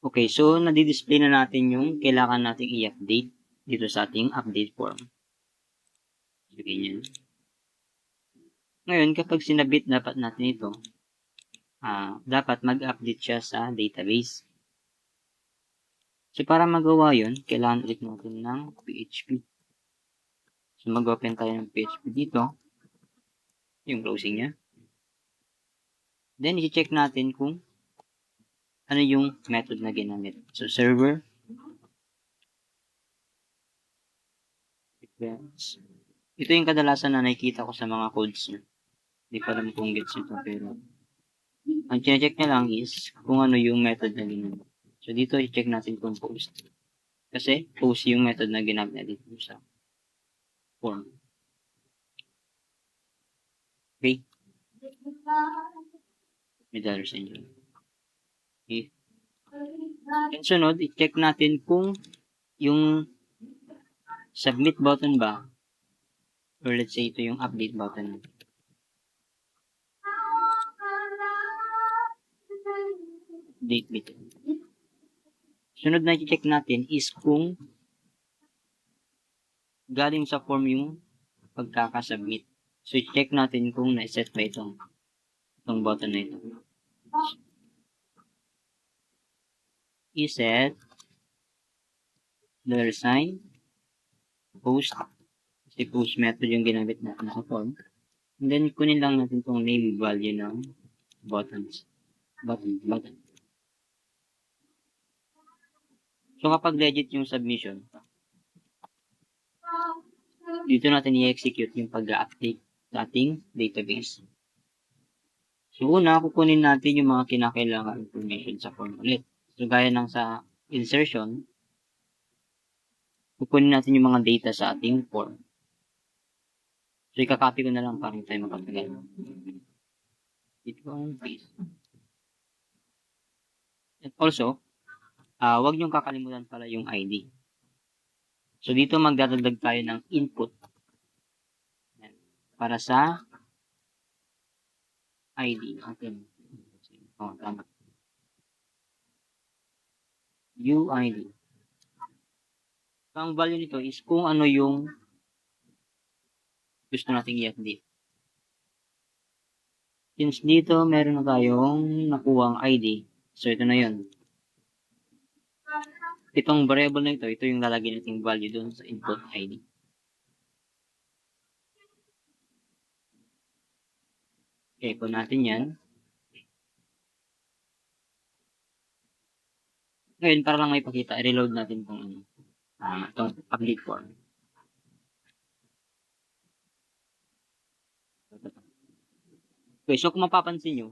Okay, so nadi-display na natin yung kailangan nating i-update dito sa ating update form. So, ganyan. Ngayon, kapag sinabit dapat natin ito, dapat mag-update siya sa database. So, para magawa yun, kailangan ulit natin ng PHP. So, mag-open tayo ng PHP dito. Yung closing niya. Then, i-check natin kung ano yung method na ginamit. So, server. Ito yung kadalasan na nakikita ko sa mga codes niya. Hindi ko alam kung gets ito, pero ang check niya lang is kung ano yung method na ginamit. So, dito i-check natin kung post. Kasi, post yung method na ginamit na dito sa form. Okay? May dollar sign yun. Okay. And sunod, i-check natin kung yung submit button ba, or let's say ito yung update button. Update button. Sunod na i-check natin is kung galing sa form yung pagkakasubmit. So, i-check natin kung na-set ba itong button na ito. I-set dollar sign post. Kasi post method yung ginamit natin sa form. And then, kunin lang natin itong name value ng buttons. Button. So, kapag legit yung submission, dito natin i-execute yung pag-update sa ating database. So, una, kukunin natin yung mga kinakailangan information sa form ulit. So, gaya ng sa insertion, kukunin natin yung mga data sa ating form. So, ikakopy ko na lang para tayo makatagal. Dito ang paste. And also, huwag niyong kakalimutan pala yung ID. So, dito magdadagdag tayo ng input. Yan. Para sa ID. Okay. Tama. UID. So, ang value nito is kung ano yung gusto nating i-update. Since dito, meron na tayong nakuhang ID. So, ito na yun. Itong variable na ito yung lalagyan nating value doon sa input ID. Okay, kung natin yan. Ngayon, para lang may pakita, i-reload natin kung ano. Itong update form. Okay, so kung mapapansin nyo,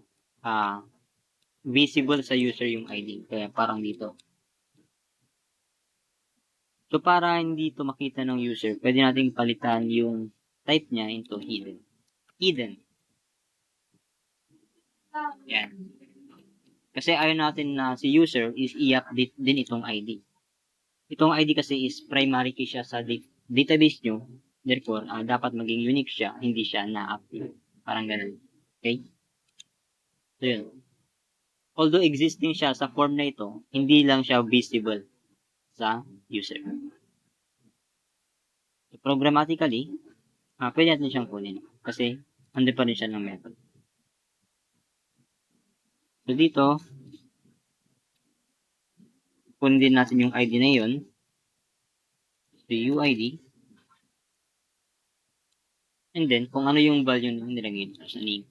visible sa user yung ID. Kaya parang dito. So, para hindi ito makita ng user, pwede nating palitan yung type niya into hidden. Hidden. Yan. Kasi ayaw natin na si user is i-update din itong ID. Itong ID kasi is primary key siya sa database nyo. Therefore, dapat maging unique siya, hindi siya na-update. Parang ganun. Okay? So, yun. Although existing siya sa form na ito, hindi lang siya visible sa user. So, programmatically, pwede natin siyang kunin. Kasi, andun pa rin siya ng method. So, dito, kunin din natin yung ID na yun. So, UID. And then, kung ano yung value na nilagay dito sa name,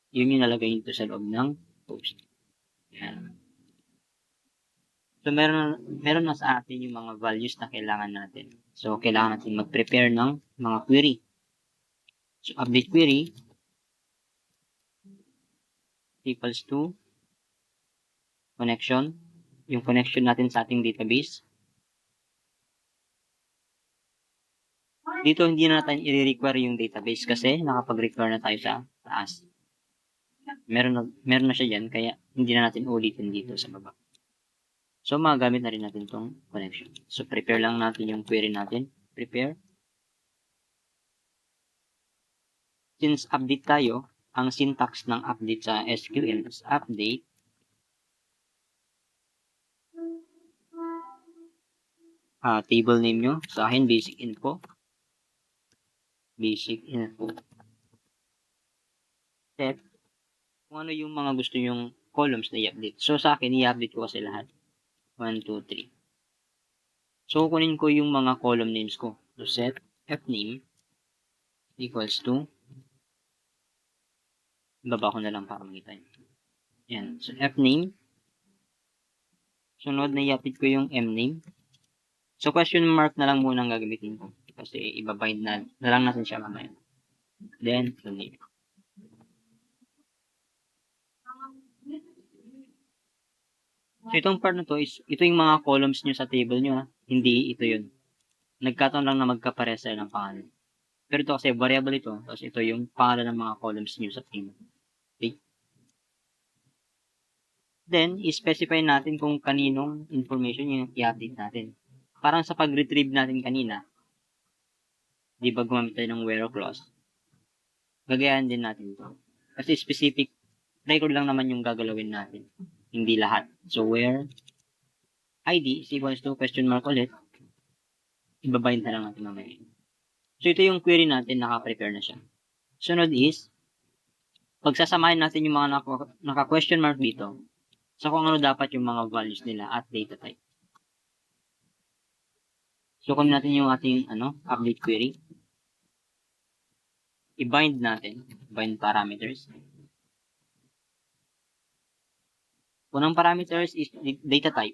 yun yung nalagay dito sa loob ng post. Yan. So, meron na sa atin yung mga values na kailangan natin. So, kailangan natin mag-prepare ng mga query. So, update query equals to connection. Yung connection natin sa ating database. Dito, hindi na natin i-require yung database kasi nakapag-require na tayo sa taas. Meron na siya dyan, kaya hindi na natin ulitin dito sa baba. So, magagamit na rin natin itong connection. So, prepare lang natin yung query natin. Prepare. Since update tayo, ang syntax ng update sa SQL is update table name nyo. Sa akin, basic info. Basic info. Set. Kung ano yung mga gusto yung columns na i-update. So, sa akin, i-update ko kasi lahat. 1, 2, 3. So, kunin ko yung mga column names ko. So, set fname equals to, baba ko na lang para makita nyo. Yan. So, fname. Sunod na i-update ko yung mname. So, question mark na lang muna ang gagamitin ko. Kasi ibabind na lang natin siya mamaya. Then, name. So, itong part na to is, ito yung mga columns nyo sa table nyo. Ha? Hindi ito yun. Nagkataon lang na magkapare sila ng pangalan. Pero ito kasi variable ito. Tapos ito yung pangalan ng mga columns nyo sa table. Okay? Then, i-specify natin kung kaninong information yung i-update natin. Parang sa pag-retrieve natin kanina, di ba gumamit tayo ng where clause? Gagayahan din natin ito. Kasi specific record lang naman yung gagalawin natin. Hindi lahat. So, where ID is equals to question mark ulit, ibabind na lang natin mamaya. So, ito yung query natin, naka-prepare na siya. Sunod is, pagsasamahin natin yung mga naka-question mark dito, sa kung ano dapat yung mga values nila at data type. So, kunin natin yung ating update query. I-bind natin. Bind parameters. Unang parameters is data type.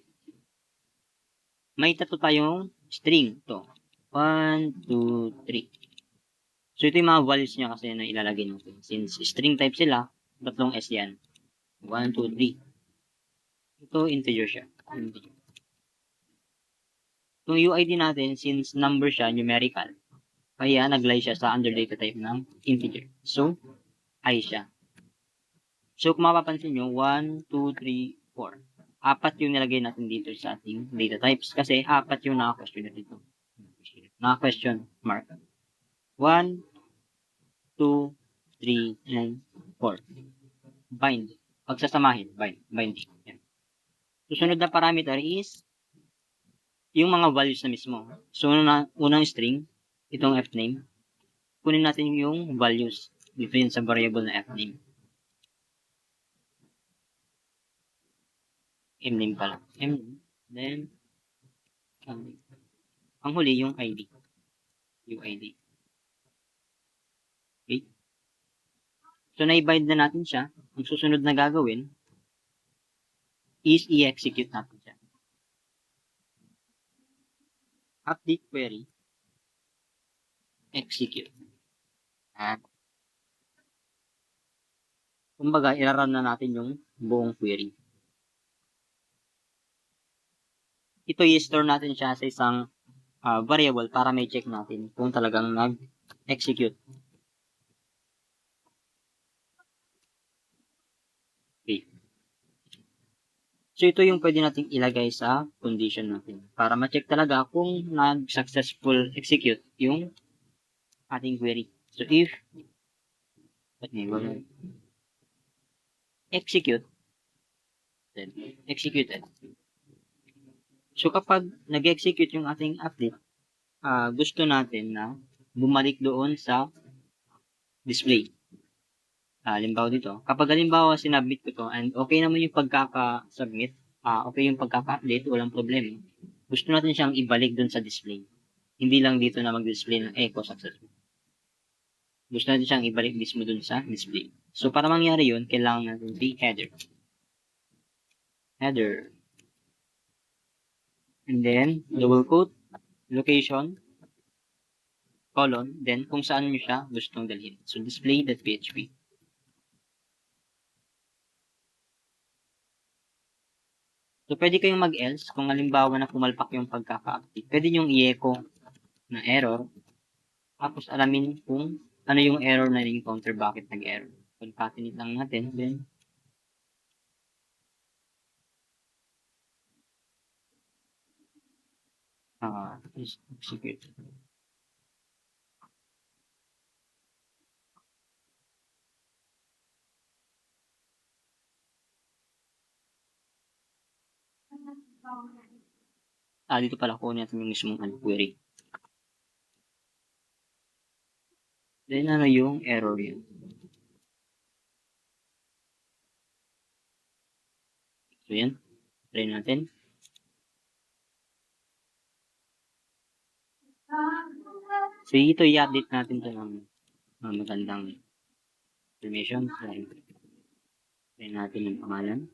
May tatlo tayong string. Ito. 1, 2, 3. So, ito yung mga values niya kasi na ilalagay natin. Since string type sila, tatlong S yan. 1, 2, 3. Ito, integer siya. Integer. Itong UID natin, since number siya, numerical, kaya naglay siya sa under data type ng integer. So, I siya. So, kung mapapansin nyo, 1, 2, 3, 4. Apat yung nilagay natin dito sa ating data types kasi apat yung naka-question na dito. Naka-question mark. 1, 2, 3, and 4. Bind. Pagsasamahin. Binding. Yan. Susunod na parameter is yung mga values na mismo. So, unang string, itong fname, kunin natin yung values dito yun sa variable na fname. Mname pala. Mname. Then, ang huli, yung ID. UID. Okay? So, na-bind na natin siya. Ang susunod na gagawin is i-execute natin siya. Update query. Execute. Kumbaga, i-run na natin yung buong query. Ito i-store natin siya sa isang variable para may check natin kung talagang nag-execute. Okay. So, ito yung pwede nating ilagay sa condition natin para ma-check talaga kung nag-successful execute yung ating query. So, if execute, then executed. So, kapag nag-execute yung ating update, gusto natin na bumalik doon sa display. Halimbawa dito, kapag halimbawa sinubmit ko to and okay naman yung pagkaka-submit, okay yung pagkaka-update, walang problema. Gusto natin siyang ibalik doon sa display. Hindi lang dito na mag-display ng echo successful. Gusto natin siyang ibalik mismo doon sa display. So, para mangyari yun, kailangan natin the header. Header. And then, double quote, location, colon, then kung saan nyo siya gustong dalhin. So, display.php. So, pwede kayong mag-else kung halimbawa na pumalpak yung pagkaka-update. Pwede nyong i-echo na error. Tapos, alamin kung ano yung error na encounter, bakit nag-error. Concatenate lang natin. Then, execute. Dito pala kukunin natin yung mismong query. Then, yung error yun. So, yan. Try natin. So, ito i-update natin ito ng magandang information. So, try natin yung pangalan.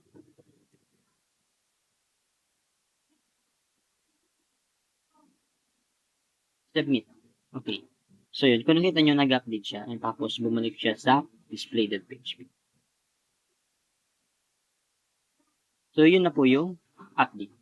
Submit. Okay. So, yun. Kung nakita nyo, nag-update siya. And tapos, bumalik siya sa display.php. So, yun na po yung update.